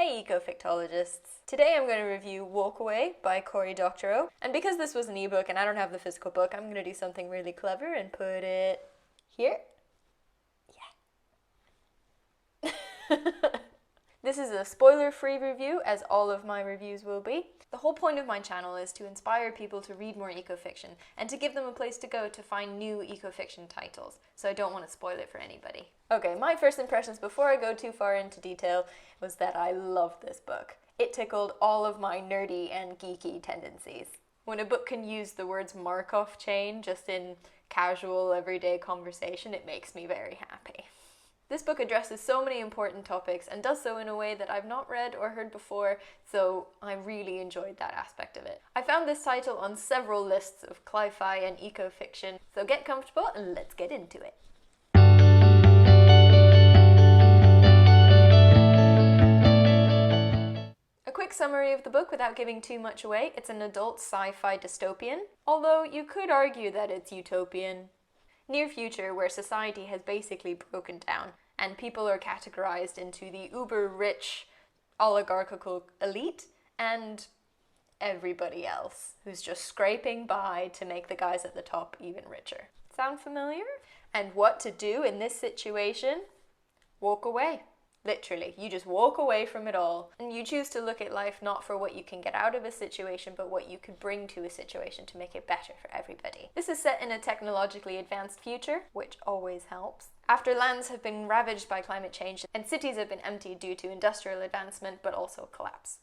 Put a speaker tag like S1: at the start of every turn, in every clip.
S1: Hey Ecofictologists! Today I'm going to review Walkaway by Cory Doctorow, and because this was an ebook and I don't have the physical book, I'm going to do something really clever and put it here. Yeah. This is a spoiler-free review, as all of my reviews will be. The whole point of my channel is to inspire people to read more ecofiction and to give them a place to go to find new ecofiction titles, so I don't want to spoil it for anybody. Okay, my first impressions before I go too far into detail was that I loved this book. It tickled all of my nerdy and geeky tendencies. When a book can use the words Markov chain just in casual, everyday conversation, it makes me very happy. This book addresses so many important topics and does so in a way that I've not read or heard before, so I really enjoyed that aspect of it. I found this title on several lists of clifi and ecofiction, so get comfortable and let's get into it. A quick summary of the book without giving too much away: it's an adult sci-fi dystopian, although you could argue that it's utopian. Near future where society has basically broken down and people are categorized into the uber-rich oligarchical elite and everybody else who's just scraping by to make the guys at the top even richer. Sound familiar? And what to do in this situation? Walk away. Literally, you just walk away from it all, and you choose to look at life not for what you can get out of a situation, but what you could bring to a situation to make it better for everybody. This is set in a technologically advanced future, which always helps, after lands have been ravaged by climate change and cities have been emptied due to industrial advancement, but also collapse.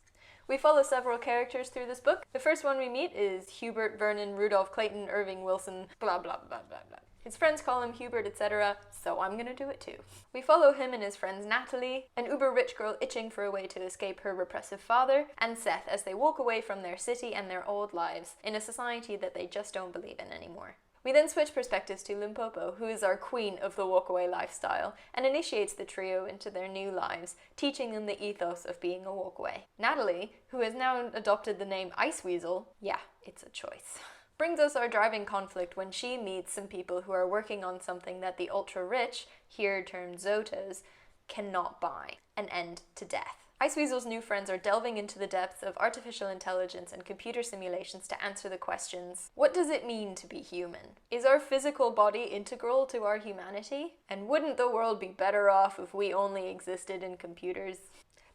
S1: We follow several characters through this book. The first one we meet is Hubert, Vernon, Rudolph, Clayton, Irving, Wilson, blah blah blah blah blah. His friends call him Hubert, etc., so I'm gonna do it too. We follow him and his friends Natalie, an uber-rich girl itching for a way to escape her repressive father, and Seth as they walk away from their city and their old lives in a society that they just don't believe in anymore. We then switch perspectives to Limpopo, who is our queen of the walkaway lifestyle, and initiates the trio into their new lives, teaching them the ethos of being a walkaway. Natalie, who has now adopted the name Ice Weasel, yeah, it's a choice, brings us our driving conflict when she meets some people who are working on something that the ultra-rich, here termed Zotas, cannot buy: an end to death. Ice Weasel's new friends are delving into the depths of artificial intelligence and computer simulations to answer the questions: what does it mean to be human? Is our physical body integral to our humanity? And wouldn't the world be better off if we only existed in computers?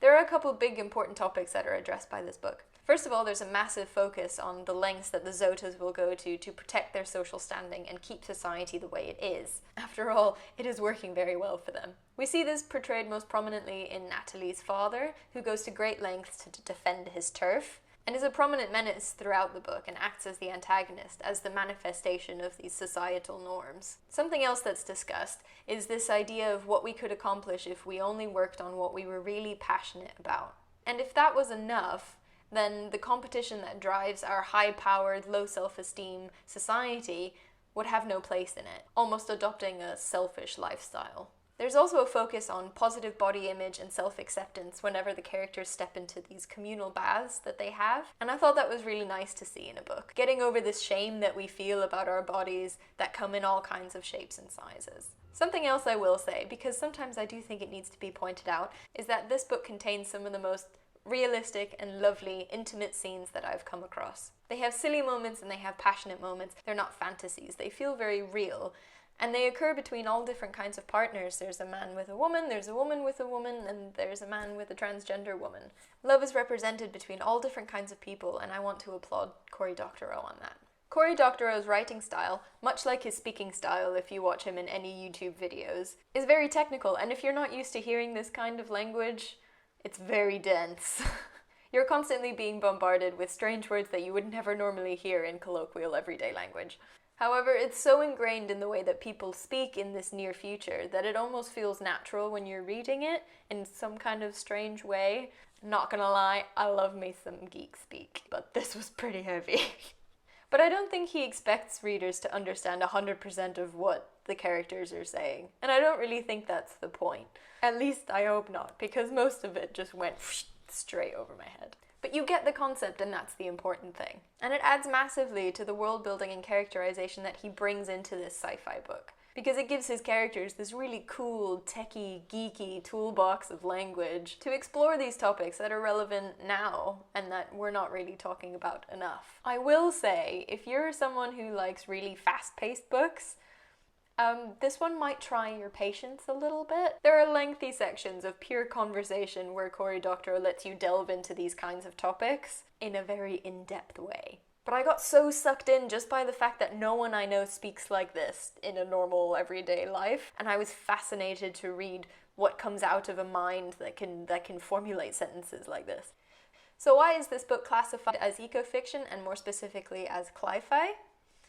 S1: There are a couple big important topics that are addressed by this book. First of all, there's a massive focus on the lengths that the Zotas will go to protect their social standing and keep society the way it is. After all, it is working very well for them. We see this portrayed most prominently in Natalie's father, who goes to great lengths to defend his turf, and is a prominent menace throughout the book and acts as the antagonist, as the manifestation of these societal norms. Something else that's discussed is this idea of what we could accomplish if we only worked on what we were really passionate about. And if that was enough, then the competition that drives our high-powered, low self-esteem society would have no place in it, almost adopting a selfish lifestyle. There's also a focus on positive body image and self-acceptance whenever the characters step into these communal baths that they have, and I thought that was really nice to see in a book. Getting over this shame that we feel about our bodies that come in all kinds of shapes and sizes. Something else I will say, because sometimes I do think it needs to be pointed out, is that this book contains some of the most realistic and lovely, intimate scenes that I've come across. They have silly moments and they have passionate moments. They're not fantasies. They feel very real. And they occur between all different kinds of partners. There's a man with a woman, there's a woman with a woman, and there's a man with a transgender woman. Love is represented between all different kinds of people, and I want to applaud Cory Doctorow on that. Cory Doctorow's writing style, much like his speaking style if you watch him in any YouTube videos, is very technical, and if you're not used to hearing this kind of language, it's very dense. You're constantly being bombarded with strange words that you would never normally hear in colloquial everyday language. However, it's so ingrained in the way that people speak in this near future that it almost feels natural when you're reading it in some kind of strange way. Not gonna lie, I love me some geek speak, but this was pretty heavy. But I don't think he expects readers to understand 100% of what the characters are saying. And I don't really think that's the point. At least I hope not, because most of it just went straight over my head. But you get the concept, and that's the important thing. And it adds massively to the world building and characterization that he brings into this sci-fi book. because it gives his characters this really cool, techie, geeky toolbox of language to explore these topics that are relevant now and that we're not really talking about enough. I will say, if you're someone who likes really fast-paced books, this one might try your patience a little bit. There are lengthy sections of pure conversation where Cory Doctorow lets you delve into these kinds of topics in a very in-depth way. But I got so sucked in just by the fact that no one I know speaks like this in a normal everyday life, and I was fascinated to read what comes out of a mind that can formulate sentences like this. So why is this book classified as ecofiction and more specifically as clifi?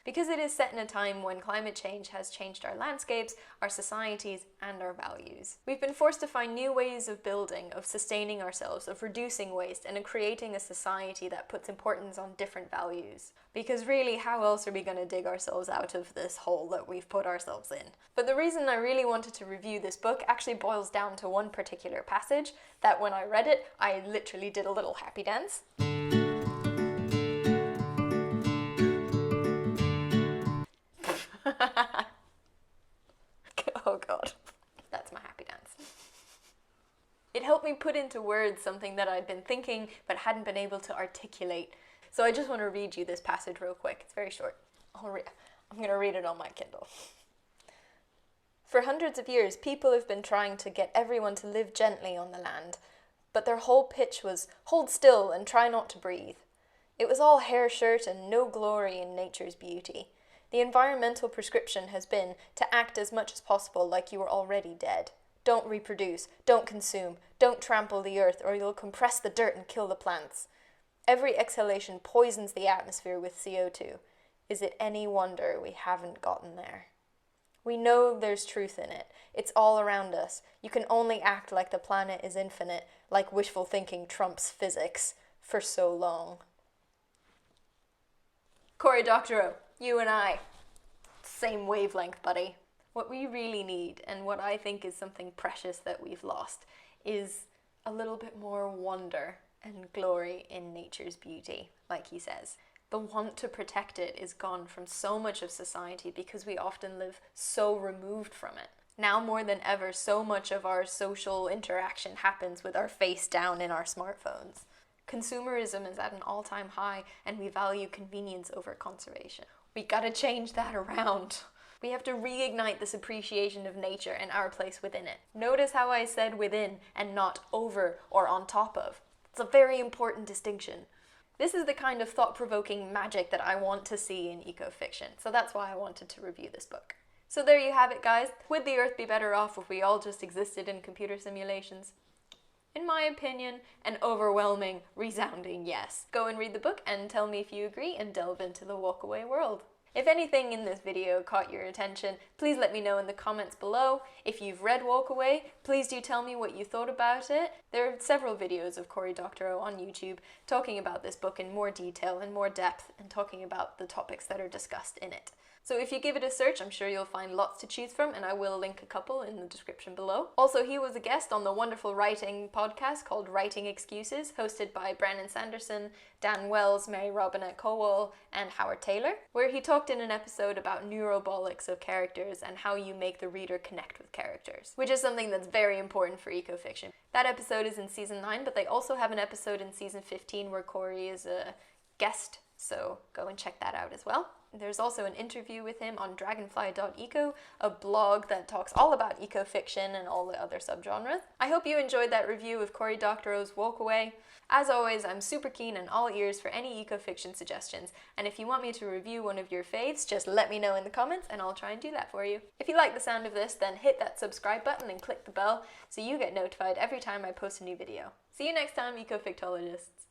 S1: Because it is set in a time when climate change has changed our landscapes, our societies, and our values. We've been forced to find new ways of building, of sustaining ourselves, of reducing waste, and of creating a society that puts importance on different values. Because really, how else are we going to dig ourselves out of this hole that we've put ourselves in? But the reason I really wanted to review this book actually boils down to one particular passage that when I read it, I literally did a little happy dance. Oh god, that's my happy dance. It helped me put into words something that I'd been thinking but hadn't been able to articulate. So I just want to read you this passage real quick. It's very short. I'm going to read it on my Kindle. For hundreds of years, people have been trying to get everyone to live gently on the land, but their whole pitch was, hold still and try not to breathe. It was all hair shirt and no glory in nature's beauty. The environmental prescription has been to act as much as possible like you were already dead. Don't reproduce, don't consume, don't trample the earth or you'll compress the dirt and kill the plants. Every exhalation poisons the atmosphere with CO2. Is it any wonder we haven't gotten there? We know there's truth in it. It's all around us. You can only act like the planet is infinite, like wishful thinking trumps physics, for so long. Cory Doctorow. You and I, same wavelength, buddy. What we really need, and what I think is something precious that we've lost, is a little bit more wonder and glory in nature's beauty, like he says. The want to protect it is gone from so much of society because we often live so removed from it. Now more than ever, so much of our social interaction happens with our face down in our smartphones. Consumerism is at an all-time high, and we value convenience over conservation. We gotta change that around. We have to reignite this appreciation of nature and our place within it. Notice how I said within and not over or on top of. It's a very important distinction. This is the kind of thought-provoking magic that I want to see in ecofiction, so that's why I wanted to review this book. So there you have it, guys. Would the Earth be better off if we all just existed in computer simulations? In my opinion, an overwhelming, resounding yes. Go and read the book and tell me if you agree and delve into the Walkaway world. If anything in this video caught your attention, please let me know in the comments below. If you've read Walkaway, please do tell me what you thought about it. There are several videos of Cory Doctorow on YouTube talking about this book in more detail and more depth and talking about the topics that are discussed in it. So if you give it a search, I'm sure you'll find lots to choose from, and I will link a couple in the description below. Also, he was a guest on the wonderful writing podcast called Writing Excuses, hosted by Brennan Sanderson, Dan Wells, Mary Robinette Cowell, and Howard Taylor, where he talked in an episode about neurobolics of characters and how you make the reader connect with characters, which is something that's very important for ecofiction. That episode is in season 9, but they also have an episode in season 15 where Cory is a guest, so go and check that out as well. There's also an interview with him on Dragonfly.eco, a blog that talks all about ecofiction and all the other subgenres. I hope you enjoyed that review of Cory Doctorow's Walkaway. As always, I'm super keen and all ears for any ecofiction suggestions, and if you want me to review one of your faves, just let me know in the comments and I'll try and do that for you. If you like the sound of this, then hit that subscribe button and click the bell so you get notified every time I post a new video. See you next time, Ecofictologists!